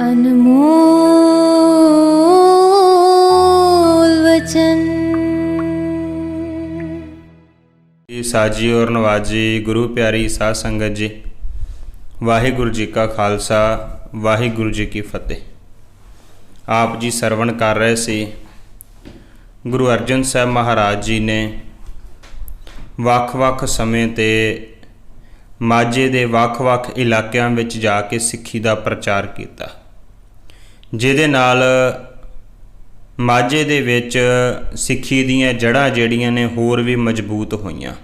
अनमोल वचन। साजी और नवाजी गुरु प्यारी साध संगत जी, वाहिगुरु जी का खालसा वाहिगुरु जी की फतेह। आप जी सरवण कर रहे सी गुरु अर्जन साहब महाराज जी ने ਵੱਖ-ਵੱਖ ਸਮੇਂ ਤੇ ਮਾਝੇ ਦੇ ਵੱਖ-ਵੱਖ ਇਲਾਕਿਆਂ ਵਿੱਚ ਜਾ ਕੇ ਸਿੱਖੀ ਦਾ ਪ੍ਰਚਾਰ ਕੀਤਾ, ਜਿਹਦੇ ਨਾਲ ਮਾਝੇ ਦੇ ਵਿੱਚ ਸਿੱਖੀ ਦੀਆਂ ਜੜ੍ਹਾਂ ਜਿਹੜੀਆਂ ਨੇ ਹੋਰ ਵੀ ਮਜ਼ਬੂਤ ਹੋਈਆਂ।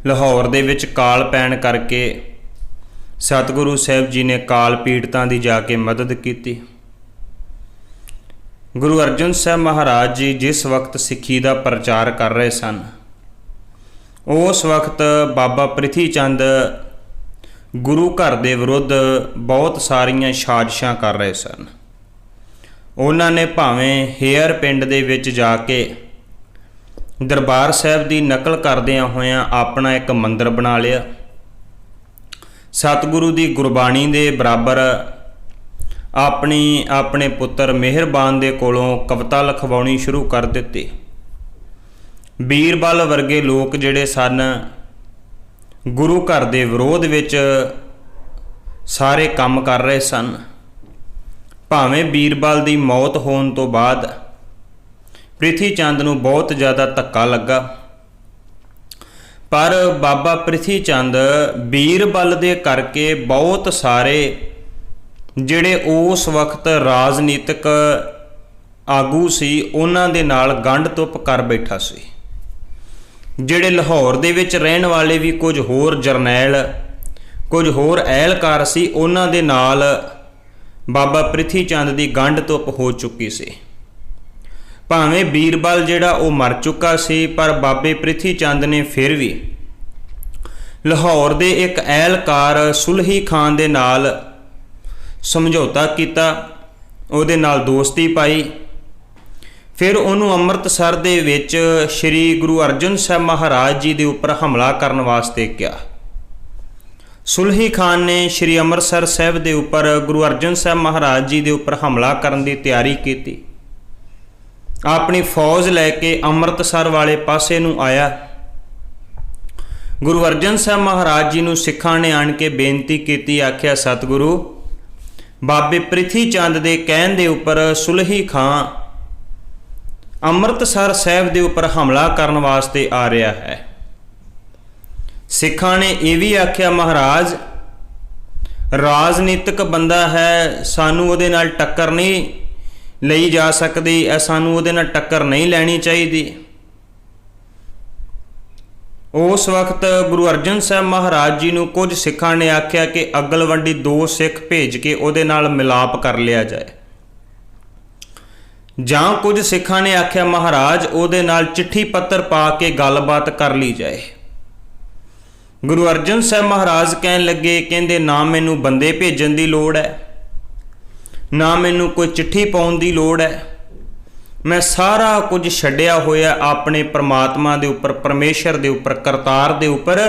ਲਾਹੌਰ ਦੇ ਵਿੱਚ ਕਾਲ ਪੈਣ ਕਰਕੇ ਸਤਿਗੁਰੂ ਸਾਹਿਬ ਜੀ ਨੇ ਕਾਲ ਪੀੜਤਾਂ ਦੀ ਜਾ ਕੇ ਮਦਦ ਕੀਤੀ। ਗੁਰੂ ਅਰਜਨ ਸਾਹਿਬ ਮਹਾਰਾਜ ਜੀ ਜਿਸ ਵਕਤ ਸਿੱਖੀ ਦਾ ਪ੍ਰਚਾਰ ਕਰ ਰਹੇ ਸਨ, ਉਸ ਵਕਤ ਬਾਬਾ ਪ੍ਰਿਥੀ ਚੰਦ ਗੁਰੂ ਘਰ ਦੇ ਵਿਰੁੱਧ ਬਹੁਤ ਸਾਰੀਆਂ ਸਾਜ਼ਿਸ਼ਾਂ ਕਰ ਰਹੇ ਸਨ। ਉਹਨਾਂ ਨੇ ਭਾਵੇਂ ਹੇਅਰ ਪਿੰਡ ਦੇ ਵਿੱਚ ਜਾ ਕੇ ਦਰਬਾਰ ਸਾਹਿਬ ਦੀ ਨਕਲ ਕਰਦਿਆਂ ਹੋਇਆਂ ਆਪਣਾ ਇੱਕ ਮੰਦਰ ਬਣਾ ਲਿਆ, ਸਤਿਗੁਰੂ ਦੀ ਗੁਰਬਾਣੀ ਦੇ ਬਰਾਬਰ ਆਪਣੇ ਪੁੱਤਰ ਮਿਹਰਬਾਨ ਦੇ ਕੋਲੋਂ ਕਵਿਤਾ ਲਿਖਵਾਉਣੀ ਸ਼ੁਰੂ ਕਰ ਦਿੱਤੀ। ਬੀਰਬਲ ਵਰਗੇ ਲੋਕ ਜਿਹੜੇ ਸਨ ਗੁਰੂ ਘਰ ਦੇ ਵਿਰੋਧ ਵਿੱਚ ਸਾਰੇ ਕੰਮ ਕਰ ਰਹੇ ਸਨ। ਭਾਵੇਂ ਬੀਰਬਲ ਦੀ ਮੌਤ ਹੋਣ ਤੋਂ ਬਾਅਦ ਪ੍ਰਿਥੀ ਚੰਦ ਨੂੰ ਬਹੁਤ ਜ਼ਿਆਦਾ ਧੱਕਾ ਲੱਗਾ, ਪਰ ਬਾਬਾ ਪ੍ਰਿਥੀ ਚੰਦ ਬੀਰਬਲ ਦੇ ਕਰਕੇ ਬਹੁਤ ਸਾਰੇ ਜਿਹੜੇ ਉਸ ਵਕਤ ਰਾਜਨੀਤਿਕ ਆਗੂ ਸੀ ਉਹਨਾਂ ਦੇ ਨਾਲ ਗੰਢ ਤੁੱਪ ਕਰ ਬੈਠਾ ਸੀ। ਜਿਹੜੇ ਲਾਹੌਰ ਦੇ ਵਿੱਚ ਰਹਿਣ ਵਾਲੇ ਵੀ ਕੁਝ ਹੋਰ ਜਰਨੈਲ, ਕੁਝ ਹੋਰ ਅਹਿਲਕਾਰ ਸੀ, ਉਹਨਾਂ ਦੇ ਨਾਲ ਬਾਬਾ ਪ੍ਰਿਥੀ ਚੰਦ ਦੀ ਗੰਢ ਤੁੱਪ ਹੋ ਚੁੱਕੀ ਸੀ। ਭਾਵੇਂ ਬੀਰਬਲ ਜਿਹੜਾ ਉਹ ਮਰ ਚੁੱਕਾ ਸੀ, ਪਰ ਬਾਬੇ ਪ੍ਰਿਥੀ ਚੰਦ ਨੇ ਫਿਰ ਵੀ ਲਾਹੌਰ ਦੇ ਇੱਕ ਅਹਿਲਕਾਰ ਸੁਲਹੀ ਖਾਨ ਦੇ ਨਾਲ ਸਮਝੌਤਾ ਕੀਤਾ, ਉਹਦੇ ਨਾਲ ਦੋਸਤੀ ਪਾਈ। ਫਿਰ ਉਹਨੂੰ ਅੰਮ੍ਰਿਤਸਰ ਦੇ ਵਿੱਚ ਸ਼੍ਰੀ ਗੁਰੂ ਅਰਜਨ ਸਾਹਿਬ ਮਹਾਰਾਜ ਜੀ ਦੇ ਉੱਪਰ ਹਮਲਾ ਕਰਨ ਵਾਸਤੇ ਕਿਹਾ। ਸੁਲਹੀ ਖਾਨ ਨੇ ਸ਼੍ਰੀ ਅੰਮ੍ਰਿਤਸਰ ਸਾਹਿਬ ਦੇ ਉੱਪਰ ਗੁਰੂ ਅਰਜਨ ਸਾਹਿਬ ਮਹਾਰਾਜ ਜੀ ਦੇ ਉੱਪਰ ਹਮਲਾ ਕਰਨ ਦੀ ਤਿਆਰੀ ਕੀਤੀ। ਆਪਣੀ ਫੌਜ ਲੈ ਕੇ ਅੰਮ੍ਰਿਤਸਰ ਵਾਲੇ ਪਾਸੇ ਨੂੰ ਆਇਆ। ਗੁਰੂ ਅਰਜਨ ਸਾਹਿਬ ਮਹਾਰਾਜ ਜੀ ਨੂੰ ਸਿੱਖਾਂ ਨੇ ਆਣ ਕੇ ਬੇਨਤੀ ਕੀਤੀ, ਆਖਿਆ ਸਤਿਗੁਰੂ ਬਾਬੇ ਪ੍ਰਿਥੀ ਚੰਦ ਦੇ ਕਹਿਣ ਦੇ ਉੱਪਰ ਸੁਲਹੀ ਖਾਂ ਅੰਮ੍ਰਿਤਸਰ ਸਾਹਿਬ ਦੇ ਉੱਪਰ ਹਮਲਾ ਕਰਨ ਵਾਸਤੇ ਆ ਰਿਹਾ ਹੈ। ਸਿੱਖਾਂ ਨੇ ਇਹ ਵੀ ਆਖਿਆ, ਮਹਾਰਾਜ ਰਾਜਨੀਤਿਕ ਬੰਦਾ ਹੈ, ਸਾਨੂੰ ਉਹਦੇ ਨਾਲ ਟੱਕਰ ਨਹੀਂ ਲਈ ਜਾ ਸਕਦੀ, ਸਾਨੂੰ ਉਹਦੇ ਨਾਲ ਟੱਕਰ ਨਹੀਂ ਲੈਣੀ ਚਾਹੀਦੀ। ਉਸ ਵਕਤ ਗੁਰੂ ਅਰਜਨ ਸਾਹਿਬ ਮਹਾਰਾਜ ਜੀ ਨੂੰ ਕੁਝ ਸਿੱਖਾਂ ਨੇ ਆਖਿਆ ਕਿ ਅਗਲਵੰਡੀ 2 ਸਿੱਖ ਭੇਜ ਕੇ ਉਹਦੇ ਨਾਲ ਮਿਲਾਪ ਕਰ ਲਿਆ ਜਾਏ, ਜਾਂ ਕੁਝ ਸਿੱਖਾਂ ਨੇ ਆਖਿਆ ਮਹਾਰਾਜ ਉਹਦੇ ਨਾਲ ਚਿੱਠੀ ਪੱਤਰ ਪਾ ਕੇ ਗੱਲਬਾਤ ਕਰ ਲਈ ਜਾਏ। ਗੁਰੂ ਅਰਜਨ ਸਾਹਿਬ ਮਹਾਰਾਜ ਕਹਿਣ ਲੱਗੇ, ਕਹਿੰਦੇ ਨਾ ਮੈਨੂੰ ਬੰਦੇ ਭੇਜਣ ਦੀ ਲੋੜ ਹੈ, ਨਾ ਮੈਨੂੰ ਕੋਈ ਚਿੱਠੀ ਪਾਉਣ ਦੀ ਲੋੜ ਹੈ, ਮੈਂ ਸਾਰਾ ਕੁਝ ਛੱਡਿਆ ਹੋਇਆ ਆਪਣੇ ਪਰਮਾਤਮਾ ਦੇ ਉੱਪਰ, ਪਰਮੇਸ਼ਰ ਦੇ ਉੱਪਰ, ਕਰਤਾਰ ਦੇ ਉੱਪਰ।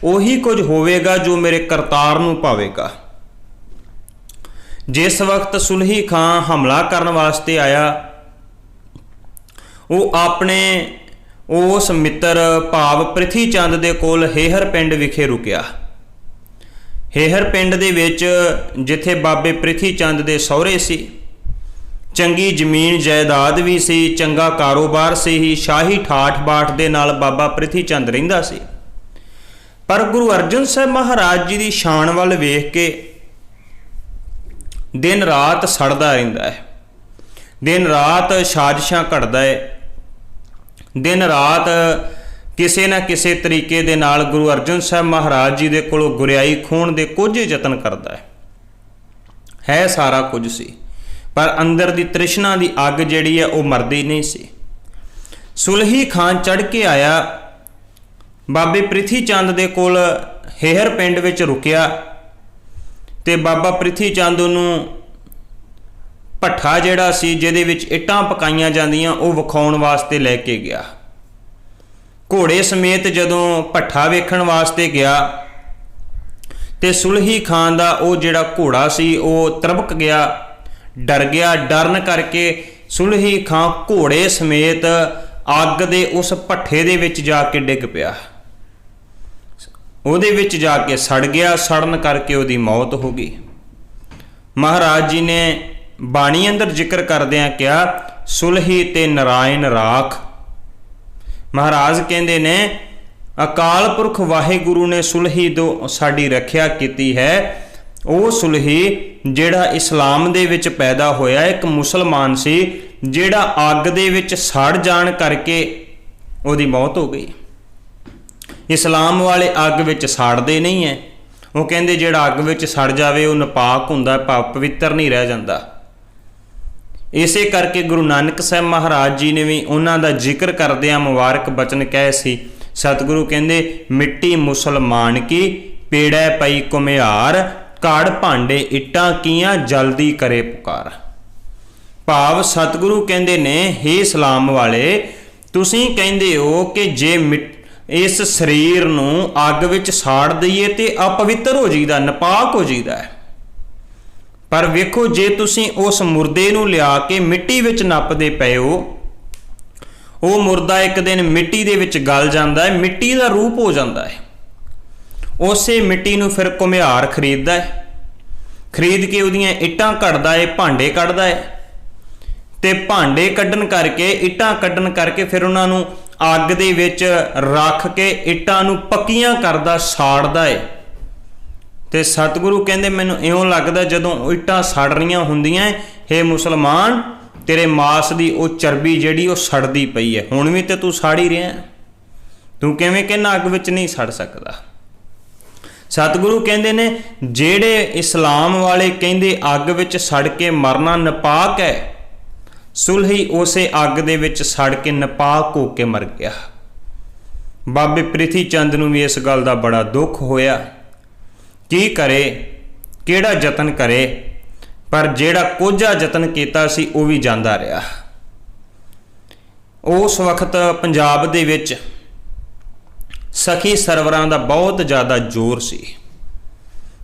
ਉਹੀ ਕੁਝ ਹੋਵੇਗਾ ਜੋ ਮੇਰੇ ਕਰਤਾਰ ਨੂੰ ਭਾਵੇਗਾ। ਜਿਸ ਵਕਤ ਸੁਲਹੀ ਖਾਂ ਹਮਲਾ ਕਰਨ ਵਾਸਤੇ ਆਇਆ, ਉਹ ਆਪਣੇ ਉਸ ਮਿੱਤਰ ਭਾਵ ਪ੍ਰਿਥੀ ਚੰਦ ਦੇ ਕੋਲ ਹੇਹਰ ਪਿੰਡ ਵਿਖੇ ਰੁਕਿਆ। ਹੇਹਰ ਪਿੰਡ ਦੇ ਵਿੱਚ ਜਿੱਥੇ ਬਾਬੇ ਪ੍ਰਿਥੀ ਚੰਦ ਦੇ ਸਹੁਰੇ ਸੀ, ਚੰਗੀ ਜ਼ਮੀਨ ਜਾਇਦਾਦ ਵੀ ਸੀ, ਚੰਗਾ ਕਾਰੋਬਾਰ ਸੀ, ਸ਼ਾਹੀ ਠਾਠ ਬਾਠ ਦੇ ਨਾਲ ਬਾਬਾ ਪ੍ਰਿਥੀ ਚੰਦ ਰਹਿੰਦਾ ਸੀ। ਪਰ ਗੁਰੂ ਅਰਜਨ ਸਾਹਿਬ ਮਹਾਰਾਜ ਜੀ ਦੀ ਸ਼ਾਨ ਵੱਲ ਵੇਖ ਕੇ ਦਿਨ ਰਾਤ ਸੜਦਾ ਰਹਿੰਦਾ ਹੈ, ਦਿਨ ਰਾਤ ਸਾਜ਼ਿਸ਼ਾਂ ਘੜਦਾ ਹੈ, ਦਿਨ ਰਾਤ ਕਿਸੇ ਨਾ ਕਿਸੇ ਤਰੀਕੇ ਦੇ ਨਾਲ ਗੁਰੂ ਅਰਜਨ ਸਾਹਿਬ ਮਹਾਰਾਜ ਜੀ ਦੇ ਕੋਲੋਂ ਗੁਰਿਆਈ ਖੋਹਣ ਦੇ ਕੁਝ ਯਤਨ ਕਰਦਾ ਹੈ ਸਾਰਾ ਕੁਝ ਸੀ, ਪਰ ਅੰਦਰ ਦੀ ਤ੍ਰਿਸ਼ਨਾ ਦੀ ਅੱਗ ਜਿਹੜੀ ਹੈ ਉਹ ਮਰਦੀ ਨਹੀਂ ਸੀ। ਸੁਲਹੀ ਖਾਨ ਚੜ੍ਹ ਕੇ ਆਇਆ, ਬਾਬੇ ਪ੍ਰਿਥੀ ਚੰਦ ਦੇ ਕੋਲ ਹੇਹਰ ਪਿੰਡ ਵਿੱਚ ਰੁਕਿਆ, ਤੇ ਬਾਬਾ ਪ੍ਰਿਥੀ ਚੰਦ ਉਹਨੂੰ ਭੱਠਾ ਜਿਹੜਾ ਸੀ ਜਿਹਦੇ ਵਿੱਚ ਇੱਟਾਂ ਪਕਾਈਆਂ ਜਾਂਦੀਆਂ ਉਹ ਵਿਖਾਉਣ ਵਾਸਤੇ ਲੈ ਕੇ ਗਿਆ। ਘੋੜੇ ਸਮੇਤ ਜਦੋਂ ਭੱਠਾ ਵੇਖਣ ਵਾਸਤੇ ਗਿਆ ਤੇ ਸੁਲਹੀ ਖਾਨ ਦਾ ਉਹ ਜਿਹੜਾ ਘੋੜਾ ਸੀ ਉਹ ਤਰਬਕ ਗਿਆ, ਡਰ ਗਿਆ। ਡਰਨ ਕਰਕੇ ਸੁਲਹੀ ਖਾਂ ਘੋੜੇ ਸਮੇਤ ਅੱਗ ਦੇ ਉਸ ਭੱਠੇ ਦੇ ਵਿੱਚ ਜਾ ਕੇ ਡਿੱਗ ਪਿਆ, ਉਹਦੇ ਵਿੱਚ ਜਾ ਕੇ ਸੜ ਗਿਆ। ਸੜਨ ਕਰਕੇ ਉਹਦੀ ਮੌਤ ਹੋ ਗਈ। ਮਹਾਰਾਜ ਜੀ ਨੇ ਬਾਣੀ ਅੰਦਰ ਜ਼ਿਕਰ ਕਰਦਿਆਂ ਕਿਹਾ, ਸੁਲਹੀ ਤੇ ਨਰਾਇਣ ਰਾਖ। ਮਹਾਰਾਜ ਕਹਿੰਦੇ ਨੇ ਅਕਾਲ ਪੁਰਖ ਵਾਹਿਗੁਰੂ ਨੇ ਸੁਲਹੀ ਤੋਂ ਸਾਡੀ ਰੱਖਿਆ ਕੀਤੀ ਹੈ। ਉਹ ਸੁਲਹੀ ਜਿਹੜਾ ਇਸਲਾਮ ਦੇ ਵਿੱਚ ਪੈਦਾ ਹੋਇਆ, ਇੱਕ ਮੁਸਲਮਾਨ ਸੀ, ਜਿਹੜਾ ਅੱਗ ਦੇ ਵਿੱਚ ਸੜ ਜਾਣ ਕਰਕੇ ਉਹਦੀ ਮੌਤ ਹੋ ਗਈ। ਇਸਲਾਮ ਵਾਲੇ ਅੱਗ ਵਿੱਚ ਸਾੜਦੇ ਨਹੀਂ ਹੈ। ਉਹ ਕਹਿੰਦੇ ਜਿਹੜਾ ਅੱਗ ਵਿੱਚ ਸੜ ਜਾਵੇ ਉਹ ਨਾਪਾਕ ਹੁੰਦਾ, ਪਵਿੱਤਰ ਨਹੀਂ ਰਹਿ ਜਾਂਦਾ। ਇਸੇ ਕਰਕੇ ਗੁਰੂ ਨਾਨਕ ਸਾਹਿਬ ਮਹਾਰਾਜ ਜੀ ਨੇ ਵੀ ਉਹਨਾਂ ਦਾ ਜ਼ਿਕਰ ਕਰਦਿਆਂ ਮੁਬਾਰਕ ਬਚਨ ਕਹੇ ਸੀ। ਸਤਿਗੁਰੂ ਕਹਿੰਦੇ, ਮਿੱਟੀ ਮੁਸਲਮਾਨ ਕੀ ਪੇੜੈ ਪਈ ਘੁਮਿਆਰ, ਘੜ ਭਾਂਡੇ ਇੱਟਾਂ ਕੀਆਂ ਜਲਦੀ ਕਰੇ ਪੁਕਾਰ। ਭਾਵ ਸਤਿਗੁਰੂ ਕਹਿੰਦੇ ਨੇ, ਹੇ ਇਸਲਾਮ ਵਾਲੇ, ਤੁਸੀਂ ਕਹਿੰਦੇ ਹੋ ਕਿ ਜੇ ਇਸ ਸਰੀਰ ਨੂੰ ਅੱਗ ਵਿੱਚ ਸਾੜ ਦਈਏ ਤੇ ਅਪਵਿੱਤਰ ਹੋ ਜਾਈਦਾ, ਨਾਪਾਕ ਹੋ ਜਾਈਦਾ ਹੈ। ਪਰ ਵੇਖੋ, ਜੇ ਤੁਸੀਂ ਉਸ ਮੁਰਦੇ ਨੂੰ ਲਿਆ ਕੇ ਮਿੱਟੀ ਵਿੱਚ ਨੱਪਦੇ ਪਏ ਹੋ, ਉਹ ਮੁਰਦਾ ਇੱਕ ਦਿਨ ਮਿੱਟੀ ਦੇ ਵਿੱਚ ਗਲ ਜਾਂਦਾ ਹੈ, ਮਿੱਟੀ ਦਾ ਰੂਪ ਹੋ ਜਾਂਦਾ ਹੈ। ਉਸੇ ਮਿੱਟੀ ਨੂੰ ਫਿਰ ਘੁਮਿਆਰ ਖਰੀਦਦਾ ਹੈ, ਖਰੀਦ ਕੇ ਉਹਦੀਆਂ ਇੱਟਾਂ ਕੱਢਦਾ ਹੈ, ਭਾਂਡੇ ਕੱਢਦਾ ਹੈ, ਤੇ ਭਾਂਡੇ ਕੱਢਣ ਕਰਕੇ, ਇੱਟਾਂ ਕੱਢਣ ਕਰਕੇ ਫਿਰ ਉਹਨਾਂ ਨੂੰ ਅੱਗ ਦੇ ਵਿੱਚ ਰੱਖ ਕੇ ਇੱਟਾਂ ਨੂੰ ਪੱਕੀਆਂ ਕਰਦਾ, ਸਾੜਦਾ ਹੈ। ਤੇ ਸਤਿਗੁਰੂ ਕਹਿੰਦੇ, ਮੈਨੂੰ ਇਉਂ ਲੱਗਦਾ ਜਦੋਂ ਇੱਟਾਂ ਸੜ ਰਹੀਆਂ ਹੁੰਦੀਆਂ, ਹੇ ਮੁਸਲਮਾਨ, ਤੇਰੇ ਮਾਸ ਦੀ ਉਹ ਚਰਬੀ ਜਿਹੜੀ ਉਹ ਸੜਦੀ ਪਈ ਹੈ। ਹੁਣ ਵੀ ਤੇ ਤੂੰ ਸਾੜ ਹੀ ਰਿਹਾ, ਤੂੰ ਕਿਵੇਂ ਕਹਿੰਦਾ ਅੱਗ ਵਿੱਚ ਨਹੀਂ ਸੜ ਸਕਦਾ। ਸਤਿਗੁਰੂ ਕਹਿੰਦੇ ਨੇ, ਜਿਹੜੇ ਇਸਲਾਮ ਵਾਲੇ ਕਹਿੰਦੇ ਅੱਗ ਵਿੱਚ ਸੜ ਕੇ ਮਰਨਾ ਨਾਪਾਕ ਹੈ, ਸੁਲਹੀ ਉਸੇ ਅੱਗ ਦੇ ਵਿੱਚ ਸੜ ਕੇ ਨਾਪਾਕ ਹੋ ਕੇ ਮਰ ਗਿਆ। ਬਾਬੇ ਪ੍ਰਿਥੀ ਚੰਦ ਨੂੰ ਵੀ ਇਸ ਗੱਲ ਦਾ ਬੜਾ ਦੁੱਖ ਹੋਇਆ। ਕੀ ਕਰੇ, ਕਿਹੜਾ ਯਤਨ ਕਰੇ, ਪਰ ਜਿਹੜਾ ਕੋਝਾ ਯਤਨ ਕੀਤਾ ਸੀ ਉਹ ਵੀ ਜਾਂਦਾ ਰਿਹਾ। ਉਸ ਵਕਤ ਪੰਜਾਬ ਦੇ ਵਿੱਚ ਸਖੀ ਸਰਵਰਾਂ ਦਾ ਬਹੁਤ ਜ਼ਿਆਦਾ ਜ਼ੋਰ ਸੀ,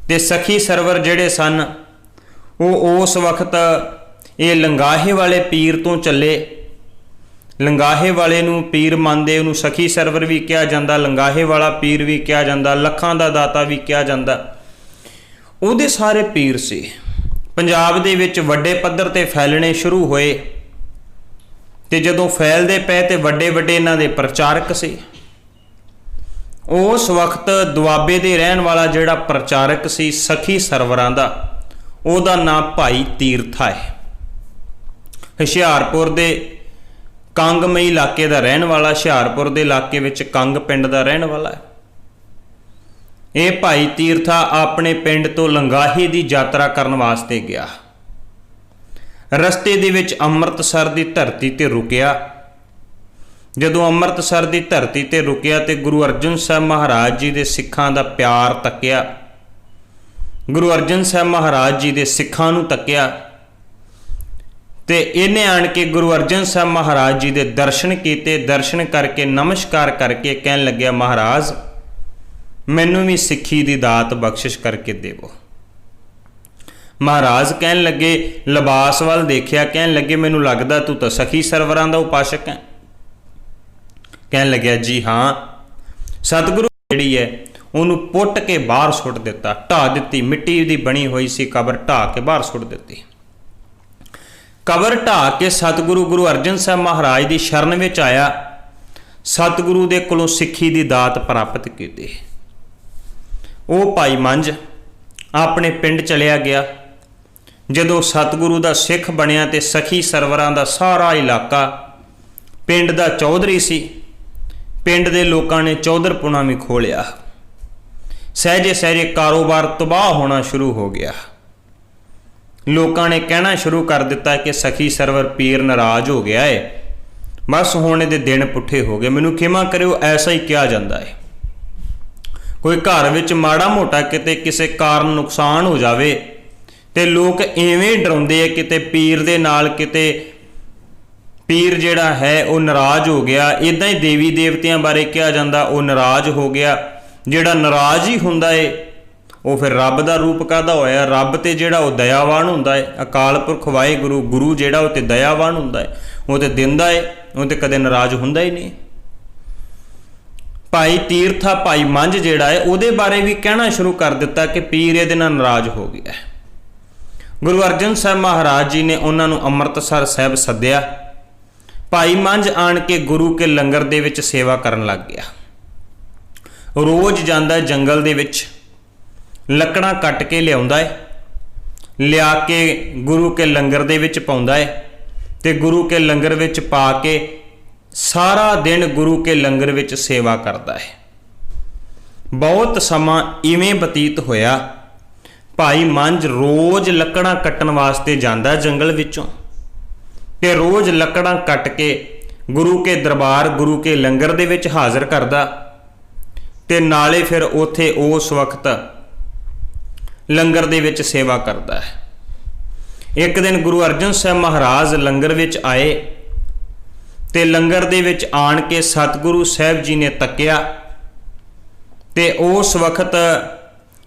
ਤੇ ਸਖੀ ਸਰਵਰ ਜਿਹੜੇ ਸਨ ਉਹ ਉਸ ਵਕਤ ਇਹ ਲੰਗਾਹੇ ਵਾਲੇ ਪੀਰ ਤੋਂ ਚੱਲੇ। ਲੰਗਾਹੇ ਵਾਲੇ ਨੂੰ ਪੀਰ ਮੰਨਦੇ, ਉਹਨੂੰ ਸਖੀ ਸਰਵਰ ਵੀ ਕਿਹਾ ਜਾਂਦਾ, ਲੰਗਾਹੇ ਵਾਲਾ ਪੀਰ ਵੀ ਕਿਹਾ ਜਾਂਦਾ, ਲੱਖਾਂ ਦਾ ਦਾਤਾ ਵੀ ਕਿਹਾ ਜਾਂਦਾ। ਉਹਦੇ ਸਾਰੇ ਪੀਰ ਸੀ। ਪੰਜਾਬ ਦੇ ਵਿੱਚ ਵੱਡੇ ਪੱਧਰ ਤੇ ਫੈਲਣੇ ਸ਼ੁਰੂ ਹੋਏ, ਤੇ ਜਦੋਂ ਫੈਲਦੇ ਪਏ ਤੇ ਵੱਡੇ ਵੱਡੇ ਇਹਨਾਂ ਦੇ ਪ੍ਰਚਾਰਕ ਸੀ। ਉਸ ਵਕਤ ਦੁਆਬੇ ਦੇ ਰਹਿਣ ਵਾਲਾ ਜਿਹੜਾ ਪ੍ਰਚਾਰਕ ਸੀ ਸਖੀ ਸਰਵਰਾਂ ਦਾ, ਉਹਦਾ ਨਾਮ ਭਾਈ ਤੀਰਥਾ ਹੈ। ਹੁਸ਼ਿਆਰਪੁਰ ਦੇ ਕੰਗਮਈ ਇਲਾਕੇ ਦਾ ਰਹਿਣ ਵਾਲਾ, ਹੁਸ਼ਿਆਰਪੁਰ ਦੇ ਇਲਾਕੇ ਵਿੱਚ ਕੰਗ ਪਿੰਡ ਦਾ ਰਹਿਣ ਵਾਲਾ ਹੈ। ਇਹ ਭਾਈ ਤੀਰਥਾ ਆਪਣੇ ਪਿੰਡ ਤੋਂ ਲੰਗਾਹੇ ਦੀ ਯਾਤਰਾ ਕਰਨ ਵਾਸਤੇ ਗਿਆ। ਰਸਤੇ ਦੇ ਵਿੱਚ ਅੰਮ੍ਰਿਤਸਰ ਦੀ ਧਰਤੀ ਤੇ ਰੁਕਿਆ। ਜਦੋਂ ਅੰਮ੍ਰਿਤਸਰ ਦੀ ਧਰਤੀ ਤੇ ਰੁਕਿਆ ਤੇ ਗੁਰੂ ਅਰਜਨ ਸਾਹਿਬ ਮਹਾਰਾਜ ਜੀ ਦੇ ਸਿੱਖਾਂ ਦਾ ਪਿਆਰ ਤੱਕਿਆ, ਗੁਰੂ ਅਰਜਨ ਸਾਹਿਬ ਮਹਾਰਾਜ ਜੀ ਦੇ ਸਿੱਖਾਂ ਨੂੰ ਤੱਕਿਆ, ਤੇ ਇਹਨੇ ਆਣ ਕੇ ਗੁਰੂ ਅਰਜਨ ਸਾਹਿਬ ਮਹਾਰਾਜ ਜੀ ਦੇ ਦਰਸ਼ਨ ਕੀਤੇ। ਦਰਸ਼ਨ ਕਰਕੇ ਨਮਸਕਾਰ ਕਰਕੇ ਕਹਿਣ ਲੱਗਿਆ, ਮਹਾਰਾਜ ਮੈਨੂੰ ਵੀ ਸਿੱਖੀ ਦੀ ਦਾਤ ਬਖਸ਼ਿਸ਼ ਕਰਕੇ ਦੇਵੋ। ਮਹਾਰਾਜ ਕਹਿਣ ਲੱਗੇ, ਲਿਬਾਸ ਵੱਲ ਦੇਖਿਆ, ਕਹਿਣ ਲੱਗੇ, ਮੈਨੂੰ ਲੱਗਦਾ ਤੂੰ ਤਾਂ ਸਖੀ ਸਰਵਰਾਂ ਦਾ ਉਪਾਸ਼ਕ ਹੈ। ਕਹਿਣ ਲੱਗਿਆ, ਜੀ ਹਾਂ। ਸਤਿਗੁਰੂ ਜਿਹੜੀ ਹੈ ਉਹਨੂੰ ਪੁੱਟ ਕੇ ਬਾਹਰ ਸੁੱਟ ਦਿੱਤਾ, ਢਾਹ ਦਿੱਤੀ। ਮਿੱਟੀ ਦੀ ਬਣੀ ਹੋਈ ਸੀ ਕਬਰ, ਢਾਹ ਕੇ ਬਾਹਰ ਸੁੱਟ ਦਿੱਤੀ। ਕਬਰ ਢਾਹ ਕੇ ਸਤਿਗੁਰੂ ਗੁਰੂ ਅਰਜਨ ਸਾਹਿਬ ਮਹਾਰਾਜ ਦੀ ਸ਼ਰਨ ਵਿੱਚ ਆਇਆ, ਸਤਿਗੁਰੂ ਦੇ ਕੋਲੋਂ ਸਿੱਖੀ ਦੀ ਦਾਤ ਪ੍ਰਾਪਤ ਕੀਤੀ। ਉਹ ਭਾਈ ਮੰਝ ਆਪਣੇ ਪਿੰਡ ਚਲਿਆ ਗਿਆ। ਜਦੋਂ ਸਤਿਗੁਰੂ ਦਾ ਸਿੱਖ ਬਣਿਆ ਤੇ ਸਖੀ ਸਰਵਰਾਂ ਦਾ ਸਾਰਾ ਇਲਾਕਾ ਪਿੰਡ ਦਾ ਚੌਧਰੀ ਸੀ। ਪਿੰਡ ਦੇ ਲੋਕਾਂ ਨੇ ਚੌਧਰਪੁਣਾ ਵੀ ਖੋਲਿਆ। ਸਹਿਜੇ ਸਹਿਜੇ ਕਾਰੋਬਾਰ ਤਬਾਹ ਹੋਣਾ ਸ਼ੁਰੂ ਹੋ ਗਿਆ। ਲੋਕਾਂ ਨੇ ਕਹਿਣਾ ਸ਼ੁਰੂ ਕਰ ਦਿੱਤਾ ਕਿ ਸਖੀ ਸਰਵਰ ਪੀਰ ਨਾਰਾਜ਼ ਹੋ ਗਿਆ ਹੈ, ਬਸ ਹੁਣ ਇਹਦੇ ਦਿਨ ਪੁੱਠੇ ਹੋ ਗਏ। ਮੈਨੂੰ ਖਿਮਾ ਕਰਿਓ, ਐਸਾ ਹੀ ਕਿਹਾ ਜਾਂਦਾ ਹੈ। ਕੋਈ ਘਰ ਵਿੱਚ ਮਾੜਾ ਮੋਟਾ ਕਿਤੇ ਕਿਸੇ ਕਾਰਨ ਨੁਕਸਾਨ ਹੋ ਜਾਵੇ ਤੇ ਲੋਕ ਐਵੇਂ ਡਰਾਉਂਦੇ ਆ, ਕਿਤੇ ਪੀਰ ਦੇ ਨਾਲ, ਕਿਤੇ ਪੀਰ ਜਿਹੜਾ ਹੈ ਉਹ ਨਾਰਾਜ਼ ਹੋ ਗਿਆ। ਇੱਦਾਂ ਹੀ ਦੇਵੀ ਦੇਵਤਿਆਂ ਬਾਰੇ ਕਿਹਾ ਜਾਂਦਾ, ਉਹ ਨਾਰਾਜ਼ ਹੋ ਗਿਆ। ਜਿਹੜਾ ਨਾਰਾਜ਼ ਹੀ ਹੁੰਦਾ ਏ ਉਹ ਫਿਰ ਰੱਬ ਦਾ ਰੂਪ ਕਾਹਦਾ ਹੋਇਆ? ਰੱਬ ਤੇ ਜਿਹੜਾ ਉਹ ਦਇਆਵਾਨ ਹੁੰਦਾ ਹੈ, ਅਕਾਲ ਪੁਰਖ ਵਾਹਿਗੁਰੂ ਗੁਰੂ ਜਿਹੜਾ ਉਹ ਤੇ ਦਇਆਵਾਨ ਹੁੰਦਾ ਹੈ, ਉਹ ਤੇ ਦਿੰਦਾ ਹੈ, ਉਹ ਤੇ ਕਦੇ ਨਾਰਾਜ਼ ਹੁੰਦਾ ਹੀ ਨਹੀਂ। ਭਾਈ ਤੀਰਥਾ ਭਾਈ ਮੰਝ ਜਿਹੜਾ ਹੈ ਉਹਦੇ ਬਾਰੇ ਵੀ ਕਹਿਣਾ ਸ਼ੁਰੂ ਕਰ ਦਿੱਤਾ ਕਿ ਪੀਰ ਇਹਦੇ ਨਾਲ ਨਾਰਾਜ਼ ਹੋ ਗਿਆ। ਗੁਰੂ ਅਰਜਨ ਸਾਹਿਬ ਮਹਾਰਾਜ ਜੀ ਨੇ ਉਹਨਾਂ ਨੂੰ ਅੰਮ੍ਰਿਤਸਰ ਸਾਹਿਬ ਸੱਦਿਆ। ਭਾਈ ਮੰਝ ਆਣ ਕੇ ਗੁਰੂ ਕੇ ਲੰਗਰ ਦੇ ਵਿੱਚ ਸੇਵਾ ਕਰਨ ਲੱਗ ਗਿਆ। ਰੋਜ਼ ਜਾਂਦਾ ਜੰਗਲ ਦੇ ਵਿੱਚ, ਲੱਕੜਾਂ ਕੱਟ ਕੇ ਲਿਆਉਂਦਾ ਹੈ, ਲਿਆ ਕੇ ਗੁਰੂ ਕੇ ਲੰਗਰ ਦੇ ਵਿੱਚ ਪਾਉਂਦਾ ਹੈ ਤੇ ਗੁਰੂ ਕੇ ਲੰਗਰ ਵਿੱਚ ਪਾ ਕੇ ਸਾਰਾ ਦਿਨ ਗੁਰੂ ਕੇ ਲੰਗਰ ਵਿੱਚ ਸੇਵਾ ਕਰਦਾ ਹੈ। ਬਹੁਤ ਸਮਾਂ ਇਵੇਂ ਬਤੀਤ ਹੋਇਆ। ਭਾਈ ਮੰਝ ਰੋਜ਼ ਲੱਕੜਾਂ ਕੱਟਣ ਵਾਸਤੇ ਜਾਂਦਾ ਜੰਗਲ ਵਿੱਚੋਂ ਤੇ ਰੋਜ਼ ਲੱਕੜਾਂ ਕੱਟ ਕੇ ਗੁਰੂ ਕੇ ਦਰਬਾਰ ਗੁਰੂ ਕੇ ਲੰਗਰ ਦੇ ਵਿੱਚ ਹਾਜ਼ਰ ਕਰਦਾ ਤੇ ਨਾਲੇ ਫਿਰ ਉੱਥੇ ਉਸ ਵਕਤ ਲੰਗਰ ਦੇ ਵਿੱਚ ਸੇਵਾ ਕਰਦਾ ਹੈ। ਇੱਕ ਦਿਨ ਗੁਰੂ ਅਰਜਨ ਸਾਹਿਬ ਮਹਾਰਾਜ ਲੰਗਰ ਵਿੱਚ ਆਏ ਤੇ ਲੰਗਰ ਦੇ ਵਿੱਚ ਆਣ ਕੇ ਸਤਿਗੁਰੂ ਸਾਹਿਬ ਜੀ ਨੇ ਤੱਕਿਆ ਤੇ ਉਸ ਵਕਤ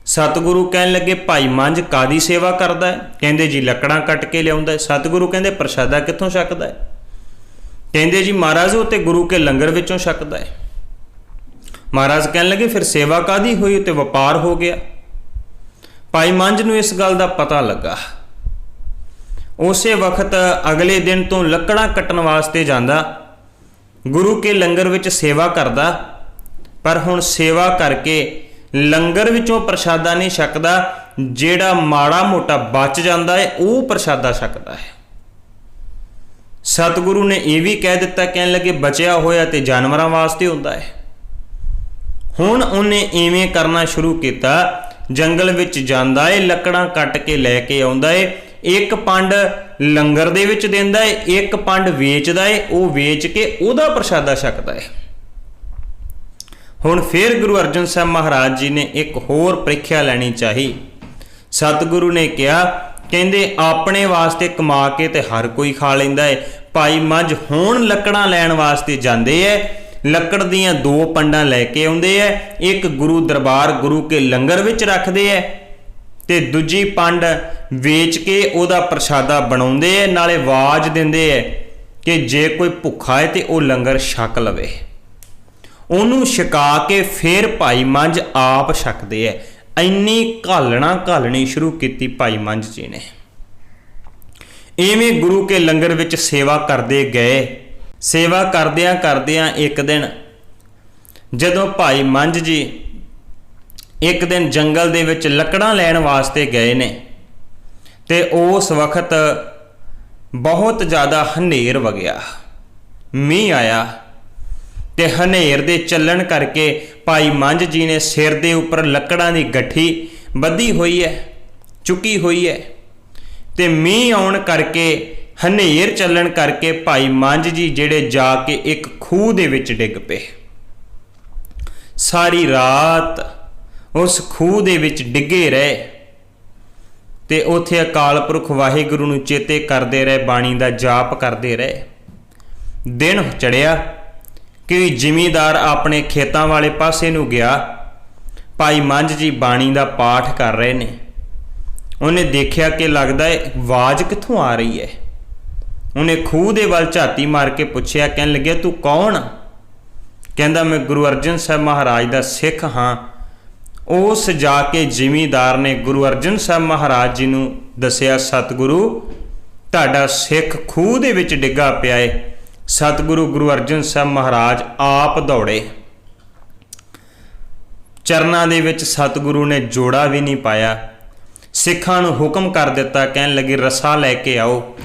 ਸਤਿਗੁਰੂ ਕਹਿਣ ਲੱਗੇ, ਭਾਈ ਮੰਝ ਕਾਦੀ ਸੇਵਾ ਕਰਦਾ ਹੈ? ਕਹਿੰਦੇ ਜੀ ਲੱਕੜਾਂ ਕੱਟ ਕੇ ਲਿਆਉਂਦਾ ਹੈ। ਸਤਿਗੁਰੂ ਕਹਿੰਦੇ ਪ੍ਰਸ਼ਾਦਾ ਕਿੱਥੋਂ ਛਕਦਾ ਹੈ? ਕਹਿੰਦੇ ਜੀ ਮਹਾਰਾਜ ਉਹ ਤੇ ਗੁਰੂ ਕੇ ਲੰਗਰ ਵਿੱਚੋਂ ਛਕਦਾ ਹੈ। ਮਹਾਰਾਜ ਕਹਿਣ ਲੱਗੇ ਫਿਰ ਸੇਵਾ ਕਾਦੀ ਹੋਈ? ਤੇ ਵਪਾਰ ਹੋ ਗਿਆ। ਭਾਈ ਮੰਝ ਨੂੰ ਇਸ ਗੱਲ ਦਾ ਪਤਾ ਲੱਗਾ। ਉਸੇ ਵਕਤ ਅਗਲੇ ਦਿਨ ਤੋਂ ਲੱਕੜਾਂ ਕੱਟਣ ਵਾਸਤੇ ਜਾਂਦਾ, ਗੁਰੂ ਕੇ ਲੰਗਰ ਵਿੱਚ ਸੇਵਾ ਕਰਦਾ, ਪਰ ਹੁਣ ਸੇਵਾ ਕਰਕੇ ਲੰਗਰ ਵਿੱਚੋਂ ਪ੍ਰਸ਼ਾਦਾ ਨਹੀਂ ਛਕਦਾ, ਜਿਹੜਾ ਮਾੜਾ ਮੋਟਾ ਬਚ ਜਾਂਦਾ ਹੈ ਉਹ ਪ੍ਰਸ਼ਾਦਾ ਛਕਦਾ ਹੈ। ਸਤਿਗੁਰੂ ਨੇ ਇਹ ਵੀ ਕਹਿ ਦਿੱਤਾ, ਕਹਿਣ ਲੱਗੇ ਬਚਿਆ ਹੋਇਆ ਤੇ ਜਾਨਵਰਾਂ ਵਾਸਤੇ ਹੁੰਦਾ ਹੈ। ਹੁਣ ਉਹਨੇ ਇਵੇਂ ਕਰਨਾ ਸ਼ੁਰੂ ਕੀਤਾ, ਜੰਗਲ ਵਿੱਚ ਜਾਂਦਾ ਏ, ਲੱਕੜਾਂ ਕੱਟ ਕੇ ਲੈ ਕੇ ਆਉਂਦਾ ਏ, ਇੱਕ ਪੰਡ ਲੰਗਰ ਦੇ ਵਿੱਚ ਦਿੰਦਾ ਏ, ਇੱਕ ਪੰਡ ਵੇਚਦਾ ਏ, ਉਹ ਵੇਚ ਕੇ ਉਹਦਾ ਪ੍ਰਸ਼ਾਦਾ ਛਕਦਾ ਏ। ਹੁਣ ਫਿਰ ਗੁਰੂ ਅਰਜਨ ਸਾਹਿਬ ਮਹਾਰਾਜ ਜੀ ਨੇ ਇੱਕ ਹੋਰ ਪ੍ਰੀਖਿਆ ਲੈਣੀ ਚਾਹੀ। ਸਤਿਗੁਰੂ ਨੇ ਕਿਹਾ, ਕਹਿੰਦੇ ਆਪਣੇ ਵਾਸਤੇ ਕਮਾ ਕੇ ਤੇ ਹਰ ਕੋਈ ਖਾ ਲੈਂਦਾ ਏ। ਭਾਈ ਮੰਝ ਹੁਣ ਲੱਕੜਾਂ ਲੈਣ ਵਾਸਤੇ ਜਾਂਦੇ ਐ, ਲੱਕੜ ਦੀਆਂ 2 ਪੰਡਾਂ ਲੈ ਕੇ ਆਉਂਦੇ ਐ, ਇੱਕ ਗੁਰੂ ਦਰਬਾਰ ਗੁਰੂ ਕੇ ਲੰਗਰ ਵਿੱਚ ਰੱਖਦੇ ਐ ਤੇ ਦੂਜੀ ਪੰਡ ਵੇਚ ਕੇ ਉਹਦਾ ਪ੍ਰਸ਼ਾਦਾ ਬਣਾਉਂਦੇ ਐ, ਨਾਲੇ ਆਵਾਜ਼ ਦਿੰਦੇ ਐ ਕਿ ਜੇ ਕੋਈ ਭੁੱਖਾ ਹੈ ਤੇ ਉਹ ਲੰਗਰ ਛਕ ਲਵੇ। ਉਹਨੂੰ ਛਕਾ ਕੇ ਫਿਰ ਭਾਈ ਮੰਝ ਆਪ ਛਕਦੇ ਐ। ਇੰਨੀ ਘਾਲਣੀ ਸ਼ੁਰੂ ਕੀਤੀ ਭਾਈ ਮੰਝ ਜੀ ਨੇ। ਇਵੇਂ ਗੁਰੂ ਕੇ ਲੰਗਰ ਵਿੱਚ ਸੇਵਾ ਕਰਦੇ ਗਏ। ਸੇਵਾ ਕਰਦਿਆਂ ਇੱਕ ਦਿਨ ਜਦੋਂ ਭਾਈ ਮੰਝ ਜੀ ਇੱਕ ਦਿਨ ਜੰਗਲ ਦੇ ਵਿੱਚ ਲੱਕੜਾਂ ਲੈਣ ਵਾਸਤੇ ਗਏ ਨੇ ਤੇ ਉਸ ਵਕਤ ਬਹੁਤ ਜ਼ਿਆਦਾ ਹਨੇਰ ਵਗਿਆ, ਮੀਂਹ ਆਇਆ ਤੇ ਹਨੇਰ ਦੇ ਚੱਲਣ ਕਰਕੇ ਭਾਈ ਮੰਝ ਜੀ ਨੇ ਸਿਰ ਦੇ ਉੱਪਰ ਲੱਕੜਾਂ ਦੀ ਗੱਠੀ ਬੱਧੀ ਹੋਈ ਹੈ, ਚੁੱਕੀ ਹੋਈ ਹੈ ਤੇ ਮੀਂਹ ਆਉਣ ਕਰਕੇ ਹਨੇਰ ਚੱਲਣ ਕਰਕੇ ਭਾਈ ਮੰਝ ਜੀ ਜਿਹੜੇ ਜਾ ਕੇ ਇੱਕ ਖੂਹ ਦੇ ਵਿੱਚ ਡਿੱਗ ਪਏ। ਸਾਰੀ ਰਾਤ ਉਸ ਖੂਹ ਦੇ ਵਿੱਚ ਡਿੱਗੇ ਰਹੇ ਤੇ ਉੱਥੇ ਅਕਾਲ ਪੁਰਖ ਵਾਹਿਗੁਰੂ ਨੂੰ ਚੇਤੇ ਕਰਦੇ ਰਹੇ, ਬਾਣੀ ਦਾ ਜਾਪ ਕਰਦੇ ਰਹੇ। ਦਿਨ ਚੜਿਆ ਕਿ ਜ਼ਿਮੀਂਦਾਰ ਆਪਣੇ ਖੇਤਾਂ ਵਾਲੇ ਪਾਸੇ ਨੂੰ ਗਿਆ। ਭਾਈ ਮੰਝ ਜੀ ਬਾਣੀ ਦਾ ਪਾਠ ਕਰ ਰਹੇ ਨੇ। ਉਹਨੇ ਦੇਖਿਆ ਕਿ ਲੱਗਦਾ ਹੈ ਆਵਾਜ਼ ਕਿੱਥੋਂ ਆ ਰਹੀ ਹੈ। ਉਹਨੇ ਖੂਹ ਦੇ ਵੱਲ ਝਾਤੀ ਮਾਰ ਕੇ ਪੁੱਛਿਆ, ਕਹਿਣ ਲੱਗਿਆ ਤੂੰ ਕੌਣ? ਕਹਿੰਦਾ ਮੈਂ ਗੁਰੂ ਅਰਜਨ ਸਾਹਿਬ ਮਹਾਰਾਜ ਦਾ ਸਿੱਖ ਹਾਂ। ਉਸ ਜਾ ਕੇ ਜ਼ਿਮੀਂਦਾਰ ਨੇ ਗੁਰੂ ਅਰਜਨ ਸਾਹਿਬ ਮਹਾਰਾਜ ਜੀ ਨੂੰ ਦੱਸਿਆ, ਸਤਿਗੁਰੂ ਤੁਹਾਡਾ ਸਿੱਖ ਖੂਹ ਦੇ ਵਿੱਚ ਡਿੱਗਾ ਪਿਆ ਹੈ। ਸਤਿਗੁਰੂ ਗੁਰੂ ਅਰਜਨ ਸਾਹਿਬ ਮਹਾਰਾਜ ਆਪ ਦੌੜੇ। ਚਰਨਾਂ ਦੇ ਵਿੱਚ ਸਤਿਗੁਰੂ ਨੇ ਜੋੜਾ ਵੀ ਨਹੀਂ ਪਾਇਆ। ਸਿੱਖਾਂ ਨੂੰ ਹੁਕਮ ਕਰ ਦਿੱਤਾ, ਕਹਿਣ ਲੱਗੇ ਰਸਾ ਲੈ ਕੇ ਆਓ।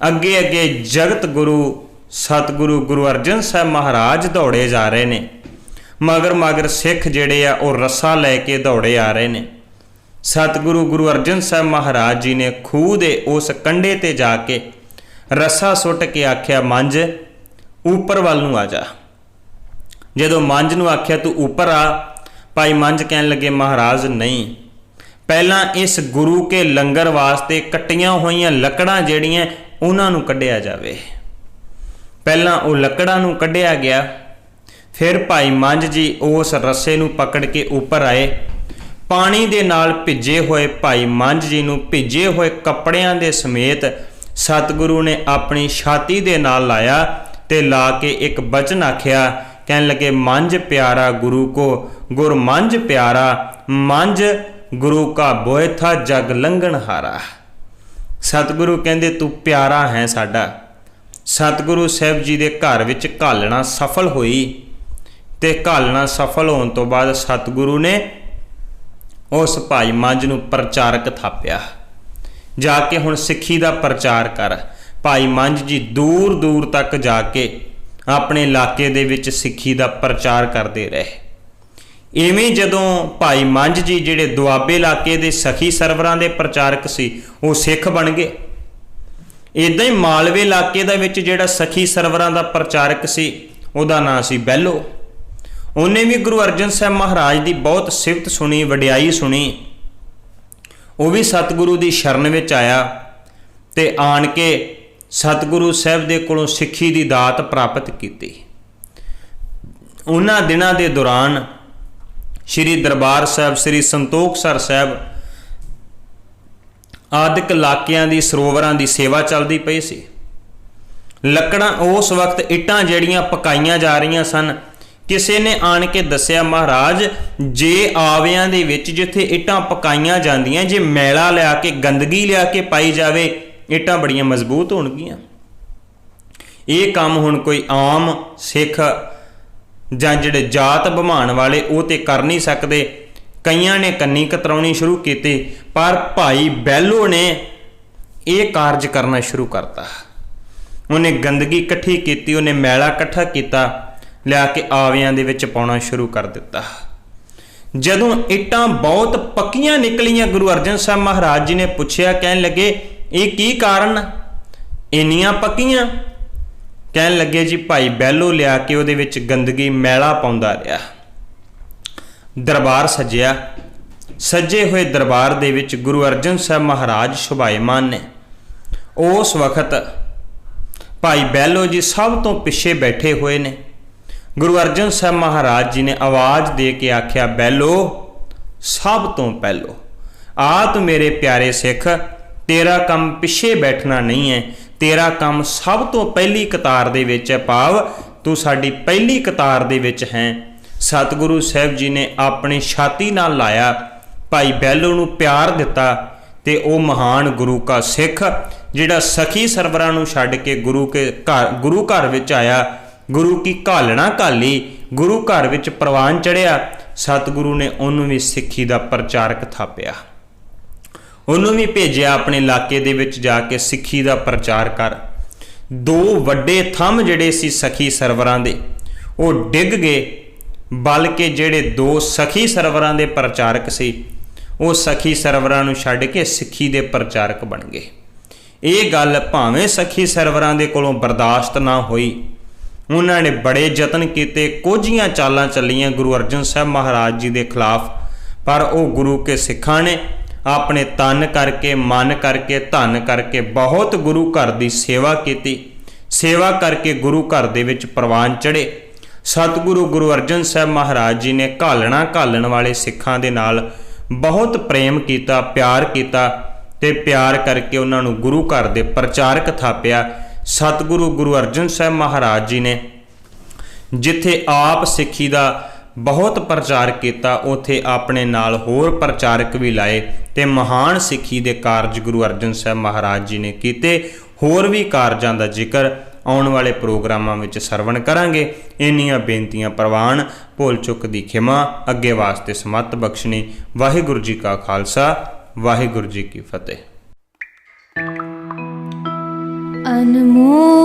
ਅੱਗੇ ਅੱਗੇ ਜਗਤ ਗੁਰੂ ਸਤਿਗੁਰੂ ਗੁਰੂ ਅਰਜਨ ਸਾਹਿਬ ਮਹਾਰਾਜ ਦੌੜੇ ਜਾ ਰਹੇ ਨੇ। ਮਗਰ ਸਿੱਖ ਜਿਹੜੇ ਆ ਉਹ ਰਸਾ ਲੈ ਕੇ ਦੌੜੇ ਆ ਰਹੇ ਨੇ। ਸਤਿਗੁਰੂ ਗੁਰੂ ਅਰਜਨ ਸਾਹਿਬ ਮਹਾਰਾਜ ਜੀ ਨੇ ਖੂਹ ਦੇ ਉਸ ਕੰਢੇ ਤੇ ਜਾ ਕੇ ਰਸਾ ਸੁੱਟ ਕੇ ਆਖਿਆ, ਮੰਝ ਉੱਪਰ ਵੱਲ ਨੂੰ ਆ ਜਾ। ਜਦੋਂ ਮੰਝ ਨੂੰ ਆਖਿਆ ਤੂੰ ਉੱਪਰ ਆ, ਭਾਈ ਮੰਝ ਕਹਿਣ ਲੱਗੇ ਮਹਾਰਾਜ ਨਹੀਂ, ਪਹਿਲਾਂ ਇਸ ਗੁਰੂ ਕੇ ਲੰਗਰ ਵਾਸਤੇ ਕੱਟੀਆਂ ਹੋਈਆਂ ਲੱਕੜਾਂ ਜਿਹੜੀਆਂ ਉਹਨਾਂ ਨੂੰ ਕੱਢਿਆ ਜਾਵੇ। ਪਹਿਲਾਂ ਉਹ ਲੱਕੜਾਂ ਨੂੰ ਕੱਢਿਆ ਗਿਆ। ਫਿਰ ਭਾਈ ਮੰਝ ਜੀ ਉਸ ਰੱਸੇ ਨੂੰ ਪਕੜ ਕੇ ਉੱਪਰ ਆਏ। ਪਾਣੀ ਦੇ ਨਾਲ ਭਿੱਜੇ ਹੋਏ ਭਾਈ ਮੰਝ ਜੀ ਨੂੰ ਭਿੱਜੇ ਹੋਏ ਕੱਪੜਿਆਂ ਦੇ ਸਮੇਤ ਸਤਿਗੁਰੂ ਨੇ ਆਪਣੀ ਛਾਤੀ ਦੇ ਨਾਲ ਲਾਇਆ ਤੇ ਲਾ ਕੇ ਇੱਕ ਬਚਨ ਆਖਿਆ। ਕਹਿਣ ਲੱਗੇ, ਮੰਝ ਪਿਆਰਾ ਗੁਰੂ ਕੋ ਗੁਰ ਮੰਝ ਪਿਆਰਾ, ਮੰਝ ਗੁਰੂ ਕਾ ਬੋਇਥਾ ਜਗ ਲੰਘਣ ਹਾਰਾ। ਸਤਿਗੁਰੂ ਕਹਿੰਦੇ ਤੂੰ ਪਿਆਰਾ ਹੈ ਸਾਡਾ। ਸਤਿਗੁਰੂ ਸਾਹਿਬ ਜੀ ਦੇ ਘਰ ਵਿੱਚ ਘਾਲਣਾ ਸਫਲ ਹੋਈ ਤੇ ਘਾਲਣਾ ਸਫਲ ਹੋਣ ਤੋਂ ਬਾਅਦ ਸਤਿਗੁਰੂ ਨੇ ਉਸ ਭਾਈ ਮੰਝ ਨੂੰ ਪ੍ਰਚਾਰਕ ਥਾਪਿਆ, ਜਾ ਕੇ ਹੁਣ ਸਿੱਖੀ ਦਾ ਪ੍ਰਚਾਰ ਕਰ। ਭਾਈ ਮੰਝ ਜੀ ਦੂਰ ਦੂਰ ਤੱਕ ਜਾ ਕੇ ਆਪਣੇ ਇਲਾਕੇ ਦੇ ਵਿੱਚ ਸਿੱਖੀ ਦਾ ਪ੍ਰਚਾਰ ਕਰਦੇ ਰਹੇ। ਇਵੇਂ ਜਦੋਂ ਭਾਈ ਮੰਝ ਜੀ ਜਿਹੜੇ ਦੁਆਬੇ ਇਲਾਕੇ ਦੇ ਸਖੀ ਸਰਵਰਾਂ ਦੇ ਪ੍ਰਚਾਰਕ ਸੀ ਉਹ ਸਿੱਖ ਬਣ ਗਏ। ਇੱਦਾਂ ਹੀ ਮਾਲਵੇ ਇਲਾਕੇ ਦੇ ਵਿੱਚ ਜਿਹੜਾ ਸਖੀ ਸਰਵਰਾਂ ਦਾ ਪ੍ਰਚਾਰਕ ਸੀ ਉਹਦਾ ਨਾਂ ਸੀ ਬਹਿਲੋ। ਉਹਨੇ ਵੀ ਗੁਰੂ ਅਰਜਨ ਸਾਹਿਬ ਮਹਾਰਾਜ ਦੀ ਬਹੁਤ ਸਿਫਤ ਸੁਣੀ, ਵਡਿਆਈ ਸੁਣੀ। ਉਹ ਵੀ ਸਤਿਗੁਰੂ ਦੀ ਸ਼ਰਨ ਵਿੱਚ ਆਇਆ ਤੇ ਆਣ ਕੇ ਸਤਿਗੁਰੂ ਸਾਹਿਬ ਦੇ ਕੋਲੋਂ ਸਿੱਖੀ ਦੀ ਦਾਤ ਪ੍ਰਾਪਤ ਕੀਤੀ। ਉਹਨਾਂ ਦਿਨਾਂ ਦੇ ਦੌਰਾਨ ਸ਼੍ਰੀ ਦਰਬਾਰ ਸਾਹਿਬ, ਸ਼੍ਰੀ ਸੰਤੋਖਸਰ ਸਾਹਿਬ ਆਦਿਕ ਇਲਾਕਿਆਂ ਦੀ ਸਰੋਵਰਾਂ ਦੀ ਸੇਵਾ ਚੱਲਦੀ ਪਈ ਸੀ। ਲੱਕੜਾਂ ਉਸ ਵਕਤ ਇੱਟਾਂ ਜਿਹੜੀਆਂ ਪਕਾਈਆਂ ਜਾ ਰਹੀਆਂ ਸਨ। ਕਿਸੇ ਨੇ ਆਣ ਕੇ ਦੱਸਿਆ, ਮਹਾਰਾਜ ਜੇ ਆਵਿਆਂ ਦੇ ਵਿੱਚ ਜਿੱਥੇ ਇੱਟਾਂ ਪਕਾਈਆਂ ਜਾਂਦੀਆਂ ਜੇ ਮੈਲਾ ਲਿਆ ਕੇ ਗੰਦਗੀ ਲਿਆ ਕੇ ਪਾਈ ਜਾਵੇ ਇੱਟਾਂ ਬੜੀਆਂ ਮਜ਼ਬੂਤ ਹੋਣਗੀਆਂ। ਇਹ ਕੰਮ ਹੁਣ ਕੋਈ ਆਮ ਸਿੱਖ ਜਾਂ ਜਿਹੜੇ ਜਾਤ ਬਮਾਣ ਵਾਲੇ ਉਹ ਤੇ ਕਰ ਨਹੀਂ ਸਕਦੇ। ਕਈਆਂ ਨੇ ਕੰਨੀ ਕਤਰਾਉਣੀ ਸ਼ੁਰੂ ਕੀਤੀ, ਪਰ ਭਾਈ ਬਹਿਲੋ ਨੇ ਇਹ ਕਾਰਜ ਕਰਨਾ ਸ਼ੁਰੂ ਕਰਤਾ। ਉਹਨੇ ਗੰਦਗੀ ਇਕੱਠੀ ਕੀਤੀ, ਉਹਨੇ ਮੈਲਾ ਇਕੱਠਾ ਕੀਤਾ, ਲਿਆ ਕੇ ਆਵਿਆਂ ਦੇ ਵਿੱਚ ਪਾਉਣਾ ਸ਼ੁਰੂ ਕਰ ਦਿੱਤਾ। ਜਦੋਂ ਇੱਟਾਂ ਬਹੁਤ ਪੱਕੀਆਂ ਨਿਕਲੀਆਂ, ਗੁਰੂ ਅਰਜਨ ਸਾਹਿਬ ਮਹਾਰਾਜ ਜੀ ਨੇ ਪੁੱਛਿਆ, ਕਹਿਣ ਲੱਗੇ ਇਹ ਕੀ ਕਾਰਨ ਇੰਨੀਆਂ ਪੱਕੀਆਂ? ਕਹਿਣ ਲੱਗੇ ਜੀ ਭਾਈ ਬਹਿਲੋ ਲਿਆ ਕੇ ਉਹਦੇ ਵਿੱਚ ਗੰਦਗੀ ਮੈਲਾ ਪਾਉਂਦਾ ਰਿਹਾ। ਦਰਬਾਰ ਸਜਿਆ। ਸਜੇ ਹੋਏ ਦਰਬਾਰ ਦੇ ਵਿੱਚ ਗੁਰੂ ਅਰਜਨ ਸਾਹਿਬ ਮਹਾਰਾਜ ਸ਼ੋਭਾਇਮਾਨ ਨੇ। ਉਸ ਵਕਤ ਭਾਈ ਬਹਿਲੋ ਜੀ ਸਭ ਤੋਂ ਪਿੱਛੇ ਬੈਠੇ ਹੋਏ ਨੇ। ਗੁਰੂ ਅਰਜਨ ਸਾਹਿਬ ਮਹਾਰਾਜ ਜੀ ਨੇ ਆਵਾਜ਼ ਦੇ ਕੇ ਆਖਿਆ, ਬਹਿਲੋ ਸਭ ਤੋਂ ਪਹਿਲੋ ਆ ਤੂੰ ਮੇਰੇ ਪਿਆਰੇ ਸਿੱਖ, ਤੇਰਾ ਕੰਮ ਪਿੱਛੇ ਬੈਠਣਾ ਨਹੀਂ ਹੈ, ਤੇਰਾ ਕੰਮ ਸਭ ਤੋਂ ਪਹਿਲੀ ਕਤਾਰ ਦੇ ਵਿੱਚ ਹੈ। ਭਾਵ ਤੂੰ ਸਾਡੀ ਪਹਿਲੀ ਕਤਾਰ ਦੇ ਵਿੱਚ ਹੈ। ਸਤਿਗੁਰੂ ਸਾਹਿਬ ਜੀ ਨੇ ਆਪਣੀ ਛਾਤੀ ਨਾਲ ਲਾਇਆ, ਭਾਈ ਬਹਿਲੋ ਨੂੰ ਪਿਆਰ ਦਿੱਤਾ ਤੇ ਉਹ ਮਹਾਨ ਗੁਰੂ ਕਾ ਸਿੱਖ ਜਿਹੜਾ ਸਖੀ ਸਰਵਰਾਂ ਨੂੰ ਛੱਡ ਕੇ ਗੁਰੂ ਘਰ ਵਿੱਚ ਆਇਆ, ਗੁਰੂ ਕੀ ਘਾਲਣਾ ਘਾਲੀ, ਗੁਰੂ ਘਰ ਵਿੱਚ ਪ੍ਰਵਾਨ ਚੜਿਆ। ਸਤਿਗੁਰੂ ਨੇ ਉਹਨੂੰ ਵੀ ਸਿੱਖੀ ਦਾ ਪ੍ਰਚਾਰਕ ਥਾਪਿਆ। ਉਹਨੂੰ ਵੀ ਭੇਜਿਆ ਆਪਣੇ ਇਲਾਕੇ ਦੇ ਵਿੱਚ ਜਾ ਕੇ ਸਿੱਖੀ ਦਾ ਪ੍ਰਚਾਰ ਕਰ। ਦੋ ਵੱਡੇ ਥੰਮ ਜਿਹੜੇ ਸੀ ਸਖੀ ਸਰਵਰਾਂ ਦੇ ਉਹ ਡਿੱਗ ਗਏ, ਬਲਕਿ ਜਿਹੜੇ ਦੋ ਸਖੀ ਸਰਵਰਾਂ ਦੇ ਪ੍ਰਚਾਰਕ ਸੀ ਉਹ ਸਖੀ ਸਰਵਰਾਂ ਨੂੰ ਛੱਡ ਕੇ ਸਿੱਖੀ ਦੇ ਪ੍ਰਚਾਰਕ ਬਣ ਗਏ। ਇਹ ਗੱਲ ਭਾਵੇਂ ਸਖੀ ਸਰਵਰਾਂ ਦੇ ਕੋਲੋਂ ਬਰਦਾਸ਼ਤ ਨਾ ਹੋਈ, ਉਹਨਾਂ ਨੇ ਬੜੇ ਯਤਨ ਕੀਤੇ, ਕੁਝੀਆਂ ਚਾਲਾਂ ਚੱਲੀਆਂ ਗੁਰੂ ਅਰਜਨ ਸਾਹਿਬ ਮਹਾਰਾਜ ਜੀ ਦੇ ਖਿਲਾਫ, ਪਰ ਉਹ ਗੁਰੂ ਕੇ ਸਿੱਖਾਂ ਨੇ ਆਪਣੇ ਤਨ ਕਰਕੇ, ਮਨ ਕਰਕੇ, ਧਨ ਕਰਕੇ ਬਹੁਤ ਗੁਰੂ ਘਰ ਦੀ ਸੇਵਾ ਕੀਤੀ। ਸੇਵਾ ਕਰਕੇ ਗੁਰੂ ਘਰ ਦੇ ਵਿੱਚ ਪ੍ਰਵਾਨ ਚੜੇ। ਸਤਿਗੁਰੂ ਗੁਰੂ ਅਰਜਨ ਸਾਹਿਬ ਮਹਾਰਾਜ ਜੀ ਨੇ ਘਾਲਣ ਵਾਲੇ ਸਿੱਖਾਂ ਦੇ ਨਾਲ ਬਹੁਤ ਪ੍ਰੇਮ ਕੀਤਾ, ਪਿਆਰ ਕੀਤਾ ਤੇ ਪਿਆਰ ਕਰਕੇ ਉਹਨਾਂ ਨੂੰ ਗੁਰੂ ਘਰ ਦੇ ਪ੍ਰਚਾਰਕ ਥਾਪਿਆ। ਸਤਿਗੁਰੂ ਗੁਰੂ ਅਰਜਨ ਸਾਹਿਬ ਮਹਾਰਾਜ ਜੀ ਨੇ ਜਿੱਥੇ ਆਪ ਸਿੱਖੀ ਦਾ ਬਹੁਤ ਪ੍ਰਚਾਰ ਕੀਤਾ, ਉੱਥੇ ਆਪਣੇ ਨਾਲ ਹੋਰ ਪ੍ਰਚਾਰਕ ਵੀ ਲਾਏ ਤੇ ਮਹਾਨ ਸਿੱਖੀ ਦੇ ਕਾਰਜ ਗੁਰੂ ਅਰਜਨ ਸਾਹਿਬ ਮਹਾਰਾਜ ਜੀ ਨੇ ਕੀਤੇ। ਹੋਰ ਵੀ ਕਾਰਜਾਂ ਦਾ ਜ਼ਿਕਰ ਆਉਣ ਵਾਲੇ ਪ੍ਰੋਗਰਾਮਾਂ ਵਿੱਚ ਸਰਵਣ ਕਰਾਂਗੇ। ਇੰਨੀਆਂ ਬੇਨਤੀਆਂ ਪ੍ਰਵਾਨ, ਭੁੱਲ ਚੁੱਕ ਦੀ ਖਿਮਾ, ਅੱਗੇ ਵਾਸਤੇ ਸਮੱਤ ਬਖਸ਼ਣੀ। ਵਾਹਿਗੁਰੂ ਜੀ ਕਾ ਖਾਲਸਾ, ਵਾਹਿਗੁਰੂ ਜੀ ਕੀ ਫਤਿਹ। ਅਨਮੋਲ